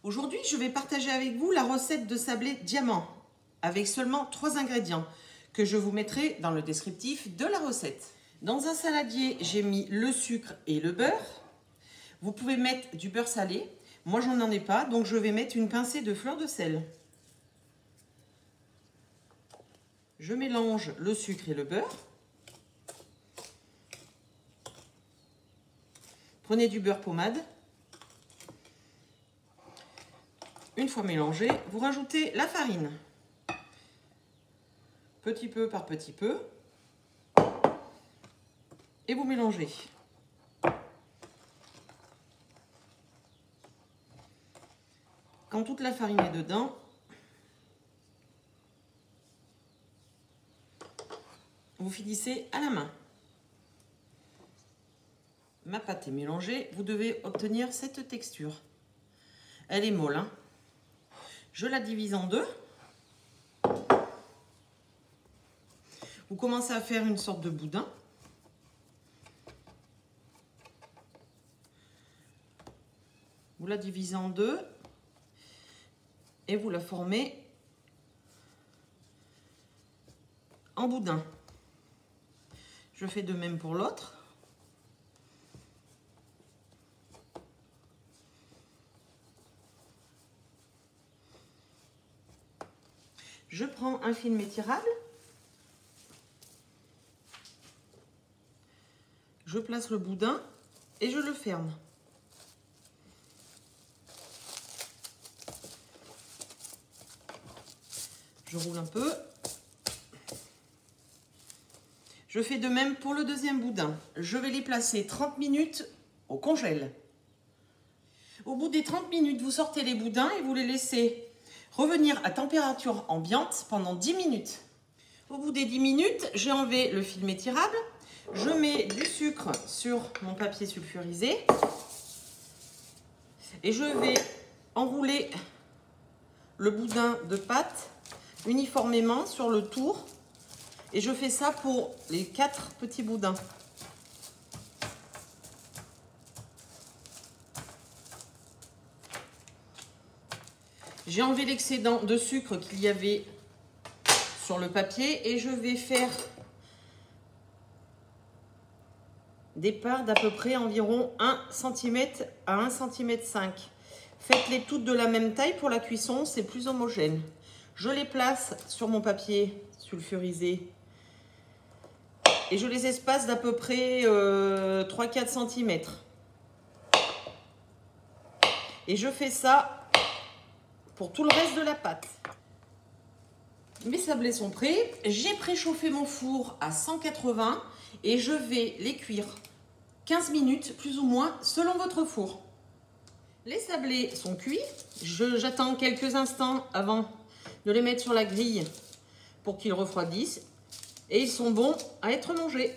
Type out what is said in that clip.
Aujourd'hui, je vais partager avec vous la recette de sablé diamant avec seulement 3 ingrédients que je vous mettrai dans le descriptif de la recette. Dans un saladier, j'ai mis le sucre et le beurre. Vous pouvez mettre du beurre salé. Moi, j'en ai pas, donc je vais mettre une pincée de fleur de sel. Je mélange le sucre et le beurre. Prenez du beurre pommade. Une fois mélangé, vous rajoutez la farine. Petit peu par petit peu. Et vous mélangez. Quand toute la farine est dedans, vous finissez à la main. Ma pâte est mélangée, vous devez obtenir cette texture. Elle est molle, hein. Je la divise en deux. Vous commencez à faire une sorte de boudin. Vous la divisez en deux et vous la formez en boudin. Je fais de même pour l'autre. Je prends un film étirable. Je place le boudin et je le ferme. Je roule un peu. Je fais de même pour le deuxième boudin. Je vais les placer 30 minutes au congèle. Au bout des 30 minutes, vous sortez les boudins et vous les laissez revenir à température ambiante pendant 10 minutes. Au bout des 10 minutes, j'ai enlevé le film étirable. Je mets du sucre sur mon papier sulfurisé et je vais enrouler le boudin de pâte uniformément sur le tour. Et je fais ça pour les 4 petits boudins. J'ai enlevé l'excédent de sucre qu'il y avait sur le papier et je vais faire des parts d'à peu près environ 1 cm à 1,5 cm. Faites-les toutes de la même taille pour la cuisson, c'est plus homogène. Je les place sur mon papier sulfurisé et je les espace d'à peu près 3-4 cm. Et je fais ça pour tout le reste de la pâte. Mes sablés sont prêts. J'ai préchauffé mon four à 180 et je vais les cuire 15 minutes plus ou moins selon votre four. Les sablés sont cuits. J'attends quelques instants avant de les mettre sur la grille pour qu'ils refroidissent. Et ils sont bons à être mangés.